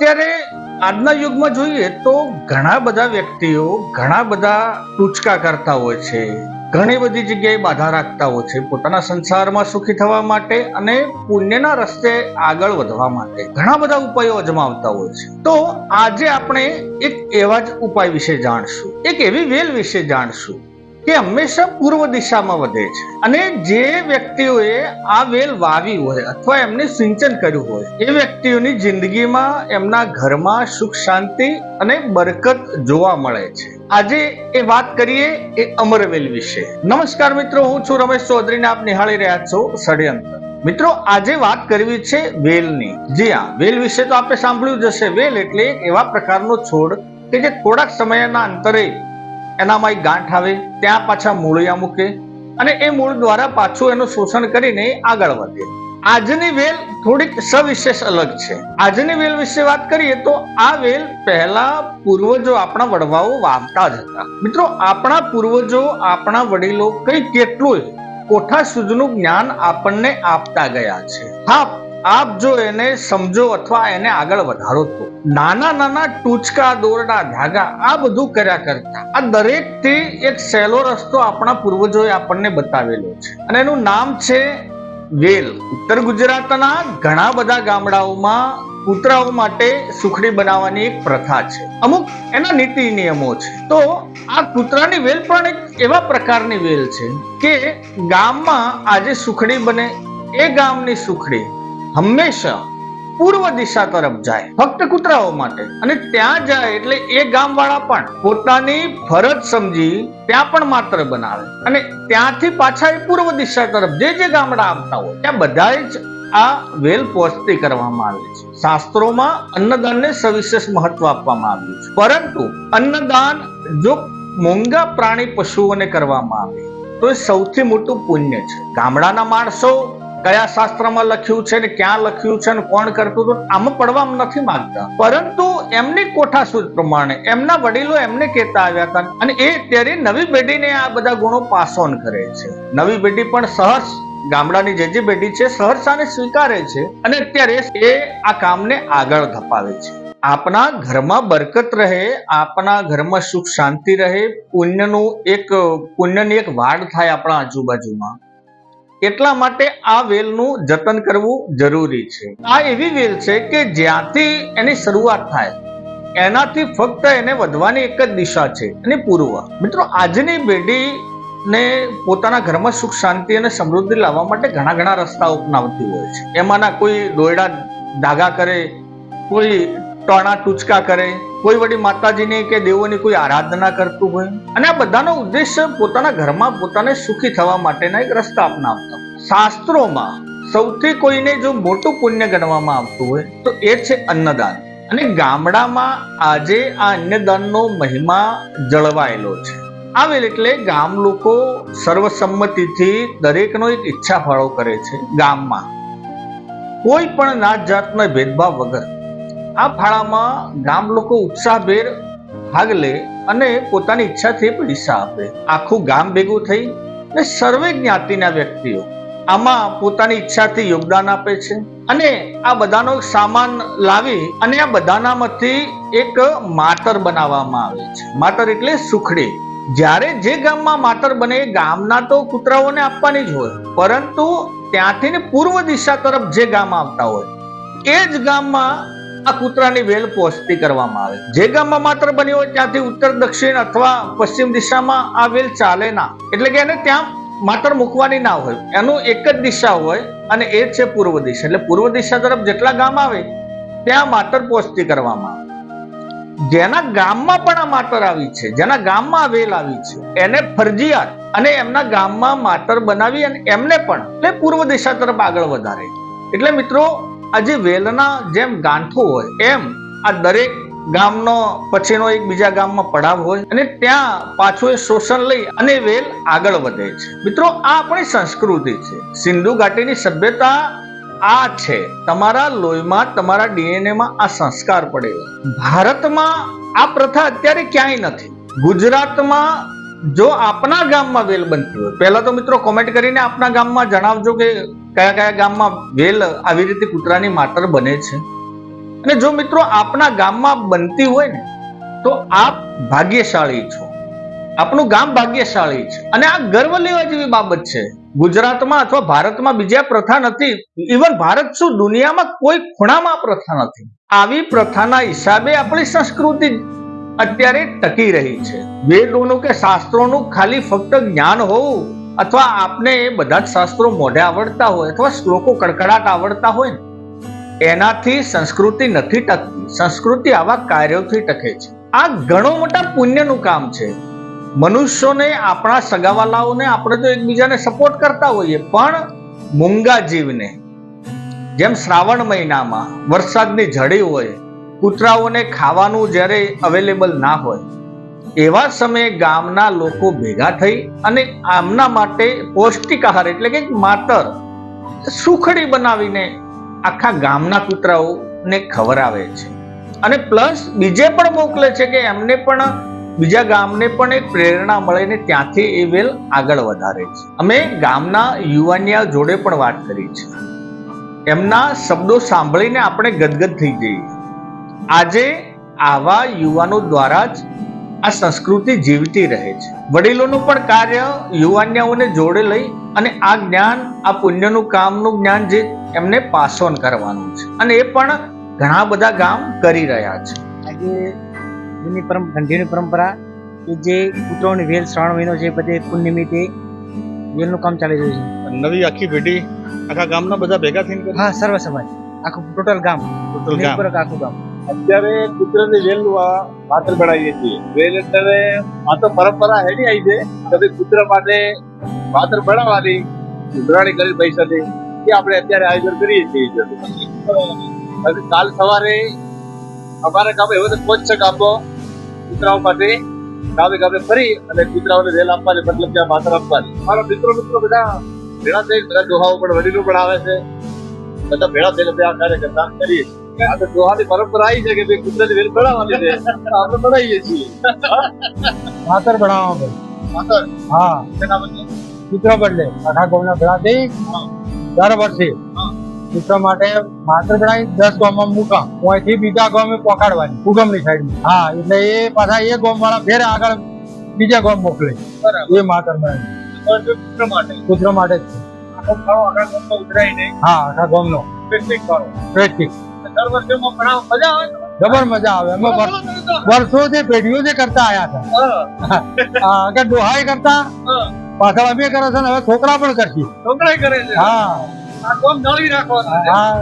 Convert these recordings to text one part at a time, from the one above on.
અત્યારે આજના યુગમાં જોઈએ તો ઘણા બધા વ્યક્તિઓ ઘણા બધા ટૂચકા કરતા હોય છે, ઘણી બધી જગ્યાએ બાધા રાખતા હોય છે પોતાના સંસારમાં સુખી થવા માટે અને પુણ્યના રસ્તે આગળ વધવા માટે ઘણા બધા ઉપાયો અજમાવતા હોય છે. તો આજે આપણે એક એવા જ ઉપાય વિશે જાણશું, એક એવી વેલ વિશે જાણશું કે હંમેશા પૂર્વ દિશામાં વધે છે. અને જે વ્યક્તિઓએ આ વેલ વાવી હોય અથવા એમને સિંચન કર્યું હોય એ વ્યક્તિઓની જિંદગીમાં એમના ઘરમાં સુખ શાંતિ અને બરકત જોવા મળે છે. આજે એ વાત કરીએ એ અમરવેલ વિશે. નમસ્કાર મિત્રો, હું છું રમેશ ચૌધરી ને આપ નિહાળી રહ્યા છો ષડયંત્ર. મિત્રો, આજે વાત કરવી છે વેલની. જી હા, વેલ વિશે તો આપણે સાંભળ્યું જ હશે. વેલ એટલે એક એવા પ્રકારનો છોડ કે જે થોડાક સમયના અંતરે એનામાં એક ગાંઠ આવે, ત્યાં પાછા મૂળિયા મૂકે અને એ મૂળ દ્વારા પાછું એનું શોષણ કરીને આગળ વધે. આજની વેલ થોડીક સવિશેષ અલગ છે. આજની વેલ વિશે વાત કરીએ તો આ વેલ પહેલા પૂર્વજો આપણા વડવાઓ વાવતા જ હતા. મિત્રો, આપણા પૂર્વજો આપણા વડીલો કઈ કેટલું કોઠા સુધીનું જ્ઞાન આપણને આપતા ગયા છે. હા, આપ જો એને સમજો અથવા એને આગળ વધારો તો નાના નાના ટૂચકા, દોરડા, ધાગા આ બધું કર્યા કરતા આ દરેક થી એક સહેલો રસ્તો આપણા પૂર્વજોએ આપણને બતાવેલો છે અને એનું નામ છે વેલ. ઉત્તર ગુજરાતના ઘણા બધા ગામડાઓમાં કૂતરાઓ માટે સુખડી બનાવવાની એક પ્રથા છે, અમુક એના નીતિ નિયમો છે. તો આ કૂતરાની વેલ પણ એક એવા પ્રકારની વેલ છે કે ગામમાં આજે સુખડી બને એ ગામની સુખડી હંમેશા પૂર્વ દિશા તરફ જાય, ફક્ત કૂતરાઓ માટે. અને ત્યાં જાય એટલે એ ગામ વાળા પણ પોતાની ફરજ સમજી ત્યાં પણ માત્ર બનાવે અને ત્યાંથી પાછા એ પૂર્વ દિશા તરફ જે ગામડા આવતા હોય ત્યાં બધા જ આ વેલ પહોંચતી કરવામાં આવે છે. શાસ્ત્રોમાં અન્નદાનને સવિશેષ મહત્વ આપવામાં આવ્યું છે, પરંતુ અન્નદાન જો મોંઘા પ્રાણી પશુઓને કરવામાં આવે તો એ સૌથી મોટું પુણ્ય છે. ગામડાના માણસો કયા શાસ્ત્રમાં લખ્યું છે ને ક્યાં લખ્યું છે ને કોણ કરતું હતું આમાં પડવા નથી માંગતા, પરંતુ એમની કોઠાસૂઝ પ્રમાણે એમના વડીલો એમને કહેતા આવ્યા હતા અને એ અત્યારે નવી પેઢીને આ બધા ગુણો પાસ ઓન કરે છે. નવી પેઢી પણ સહર્ષ ગામડાની જે પેઢી છે સહર્ષાને સ્વીકારે છે અને અત્યારે એ આ કામને આગળ ધપાવે છે. આપણા ઘરમાં બરકત રહે, આપણા ઘરમાં સુખ શાંતિ રહે, પુણ્યની એક વાડ થાય આપણા આજુબાજુમાં, એટલા માટે આ વેલનું જતન કરવું જરૂરી છે. આ એવી વેલ છે કે જ્યાંથી એની શરૂઆત થાય એનાથી ફક્ત એને વધવાની એક જ દિશા છે અને પૂર્વ. મિત્રો, આજની પેઢી ને પોતાના ઘરમાં સુખ શાંતિ અને સમૃદ્ધિ લાવવા માટે ઘણા ઘણા રસ્તા અપનાવતી હોય છે. એમાંના કોઈ દોરડા ધાગા કરે, કોઈ ટોણા ટૂચકા કરે, કોઈ વળી માતાજીની કે દેવોની કોઈ આરાધના કરતું હોય અને આ બધાનો ઉદ્દેશ્ય પોતાના ઘરમાં પોતાને સુખી થવા માટેના એક રસ્તા અપનાવતા. શાસ્ત્રોમાં સૌથી કોઈને જો મોટું પુણ્ય ગણવામાં આવતું હોય તો એ છે અન્નદાન. અને ગામડામાં આજે આ અન્નદાનનો મહિમા જળવાયેલો છે. આવેલ એટલે ગામ લોકો સર્વસંમતિથી દરેકનો એક ઈચ્છા ફાળો કરે છે. ગામમાં કોઈ પણ નાત જાતનો ભેદભાવ વગર આ ફાળામાં ગામ લોકો ઉત્સાહભેર ભાગ લે અને પોતાની ઈચ્છાથી પૈસા આપે. આખું ગામ ભેગું થઈ અને સર્વે જ્ઞાતિના વ્યક્તિઓ આમાં પોતાની ઈચ્છાથી યોગદાન આપે છે અને આ બધાનો સામાન લાવી અને આ બધાનામાંથી એક માતર બનાવવામાં આવે છે. માતર એટલે સુખડી. જ્યારે જે ગામમાં માતર બને એ ગામના તો કૂતરાઓને આપવાની જ હોય, પરંતુ ત્યાંથી પૂર્વ દિશા તરફ જે ગામ આવતા હોય એ જ ગામમાં આ કૂતરાની વેલ પહોંચતી કરવામાં આવે. જે ગામમાં માત્ર બની હોય ત્યાંથી ઉત્તર, દક્ષિણ અથવા પશ્ચિમ દિશામાં આ વેલ ચાલે ના, એટલે કે એને ત્યાં માત્ર મૂકવાની ના હોય, એનું એક જ દિશા હોય અને એ છે પૂર્વ દિશા. એટલે પૂર્વ દિશા તરફ જેટલા ગામ આવે ત્યાં માતર પહોંચતી કરવામાં આવે. જેના ગામમાં પણ આ માતર આવી છે, જેના ગામમાં આ વેલ આવી છે, એને ફરજિયાત અને એમના ગામમાં માતર બનાવી અને એમને પણ એટલે પૂર્વ દિશા તરફ આગળ વધારે. એટલે મિત્રો, આજે વેલના જેમ ગાંઠો હોય એમ આ દરેક ગામનો પછીનો એક બીજા ગામમાં પડાવ હોય અને ત્યાં પાછું એ શોષણ લઈ અને વેલ આગળ વધે છે. મિત્રો, આ આપણી સંસ્કૃતિ છે. સિંધુ ઘાટીની સભ્યતા આ છે. તમારા લોહીમાં, તમારા ડીએનએ માં આ સંસ્કાર પડેલો. ભારતમાં આ પ્રથા અત્યારે ક્યાંય નથી. ગુજરાતમાં જો આપના ગામમાં વેલ બનતી હોય, પહેલા તો મિત્રો કોમેન્ટ કરીને આપના ગામમાં જણાવજો કે કયા કયા ગામમાં વેલ આવી રીતે કૂતરાની માતર બને છે. અને જો મિત્રો આપના ગામમાં બનતી હોય ને તો આપ ભાગ્યશાળી છો, આપણું ગામ ભાગ્યશાળી છે અને આ ગર્વ લેવા જેવી બાબત છે. ગુજરાતમાં અથવા ભારતમાં બીજા પ્રથા નથી, ઇવન ભારત શું દુનિયામાં કોઈ ખૂણામાં પ્રથા નથી. આવી પ્રથાના હિસાબે આપણી સંસ્કૃતિ અત્યારે ટકી રહી છે. વેદોનું કે શાસ્ત્રોનું ખાલી ફક્ત જ્ઞાન હોવું અથવા આપને બધા જ શાસ્ત્રો મોઢે આવડતા હોય અથવા શ્લોકો કડકડાટ આવડતા હોય ને એનાથી સંસ્કૃતિ નથી ટકતી. સંસ્કૃતિ આવા કાર્યોથી ટકે છે. આ ઘણો મોટા પુણ્યનું કામ છે. મનુષ્યોને, આપણા સગાવાલાઓને આપણે તો એકબીજાને સપોર્ટ કરતા હોઈએ, પણ મૂંગા જીવને જેમ શ્રાવણ મહિનામાં વરસાદની ઝડી હોય, કૂતરાઓને ખાવાનું જ્યારે અવેલેબલ ના હોય, એવા સમયે ગામના લોકો ભેગા થઈ અને આમના માટે પૌષ્ટિક આહાર એટલે કે માતર સુખડી બનાવીને આખા ગામના કૂતરાઓને ખવડાવે છે અને પ્લસ બીજે પણ મોકલે છે કે એમને પણ બીજા ગામને પણ એક પ્રેરણા મળે ને ત્યાંથી એ વેલ આગળ વધારે છે. અમે ગામના યુવાનિયા જોડે પણ વાત કરી છે. એમના શબ્દો સાંભળીને આપણે ગદગદ થઈ જઈએ. આજે આવા યુવાનો દ્વારા જ આ સંસ્કૃતિ જીવતી રહે છે. વડીલોનું પણ કાર્ય યુવાનિયાઓને જોડે લઈ અને આ જ્ઞાન, આ પુણ્યનું કામનું જ્ઞાન જે એમને પાસ ઓન કરવાનું છે અને એ પણ ઘણા બધા ગામ કરી રહ્યા છે. આજે જૂની ઠંડીની પરંપરા કે જે કૂતરાઓની વેલ શ્રાવણ મહિનો છે, બધે પુણ્યમિતે વેલનું કામ ચાલી રહ્યું છે. નવી આખી પેઢી આખા ગામના બધા ભેગા થઈને કરે? હા, સર્વ સમાજ, આખું ટોટલ ગામ, આખું ગામ. અત્યારે કૂતરાની વેલનું પાત્ર બનાવીએ છીએ. વેલ એટલે આ તો પરંપરા હેડી આવી છે કે ભાઈ કૂતરા માટે પાત્ર બનાવવાની ઉઘરાણી કરી પૈસાથી એ આપણે અત્યારે આયોજન કરીએ છીએ. કાલ સવારે અમારા ગામે એવો 5-6 ગામો કૂતરાઓ માટે ગામે ફરી અને કૂતરાઓને વેલ આપવાની, મતલબ કે માત્ર આપવાની. મારા મિત્રો બધા ભેળા થઈ, બધા દોહાઓ પણ વડીલો પણ આવે છે, બધા ભેળા થઈને આ કાર્ય કરીએ છીએ. આ તો દોહાની પરંપરા આવી છે કે ભાઈ કૂતરાની વેલ બનાવવાની છે, આપણે બનાવીએ છીએ. માતર બનાવવા માતર? હા, તેના બદલે કૂતરા બદલે આખા ગામના ભેળા થઈ દર વર્ષે કૂતરા માટે માત્ર બનાવી 10 ગામમાં મૂકા, અહીંથી બીજા ગામે પહોંચાડવાની ઉગમની સાઈડમાં. હા, એટલે એ પાછા એ ગામ વાળા ફેર આગળ બીજા ગામ મોકલે. એ માતર બનાવી કૂતરા માટે જ છે. આખા ગામમાં ઉતરાઈને હા, આખા ગામનો પિકનિક કરો. પ્રેક્ટિસ દર વર્ષે મજા આવે. જબર મજા આવે. અમે વર્ષોથી પેઢીઓથી કરતા આવ્યા હતા. આગળ ડોહાઈ કરતા, પાછળ અમે કરે છે ને હવે છોકરા પણ કરશે. છોકરાએ કરે છે. હા, આ કામ જાળવી રાખવાનું. હા,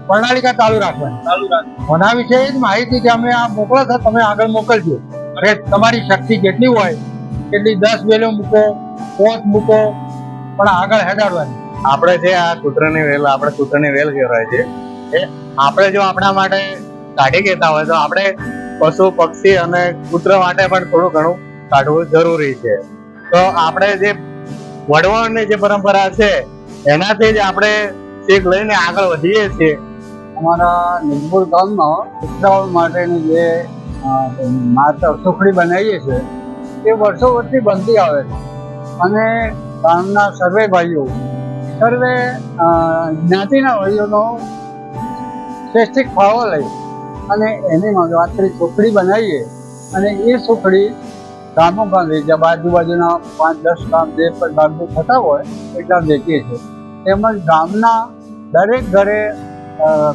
પ્રણાલિકા ચાલુ રાખવાની. એના વિશે જ માહિતી કે અમે આ મોકલો છો, તમે આગળ મોકલજો. તમારી શક્તિ જેટલી હોય એટલી 10 વેલો મૂકો, 5 મૂકો, પણ આગળ હેડાડવાની. આપણે જે આ કૂતરાની વેલ, આપણે કૂતરાની વેલ કહેવાય છે, એ આપણે જો આપણા માટે કાઢી લેતા હોય તો આપણે પશુ પક્ષી અને કૂતરા માટે પણ થોડું ઘણું કાઢવું જરૂરી છે. તો આપણે જે વડવાણની જે પરંપરા છે એનાથી જ આપણે શીખ લઈને આગળ વધીએ છીએ. અમારા નિઝપુર ગામમાં કૂતરાઓ માટેની જે માત્ર સુખડી બનાવીએ છીએ એ વર્ષો વર્ષથી બનતી આવે છે અને ગામના સર્વે ભાઈઓ, સર્વે જ્ઞાતિના ભાઈઓનો શ્રેષ્ઠિક ફાળો લઈ અને એની માત્ર સુખડી બનાવીએ અને એ સુખડી ગામો ગામ વેચીએ. આજુબાજુના 5-10 ગામ જે પણ ગામો થતા હોય એટલા વેચીએ છીએ. તેમજ ગામના દરેક ઘરે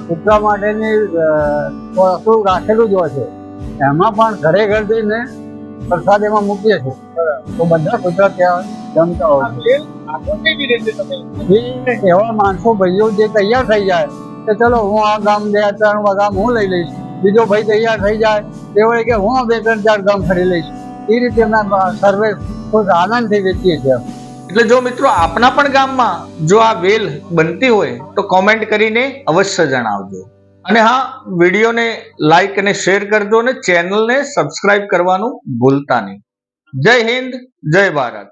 કૂતરા માટેની વસ્તુ રાખેલું જ હોય છે, એમાં પણ ઘરે ઘર જઈને પ્રસાદ એમાં મૂકીએ છીએ. તો બધા કૂતરા ત્યાં જમતા હોય છે. એવા માણસો ભાઈઓ જે તૈયાર થઈ જાય કે ચલો હું આ ગામ 2-3 ગામ હું લઈ લઈશ, બીજો ભાઈ તૈયાર થઈ જાય તેઓ કે હું 2-4 ગામ ફરી લઈશ. એ રીતે અમે સર્વે ખૂબ આનંદથી વેચીએ છીએ. એટલે જો મિત્રો આપના પણ ગામમાં જો આ વેલ બનતી હોય તો કોમેન્ટ કરીને અવશ્ય જણાવજો. અને હા, વિડીયોને લાઈક અને શેર કરજો અને ચેનલને સબસ્ક્રાઇબ કરવાનું ભૂલતા નહીં. જય હિન્દ, જય ભારત.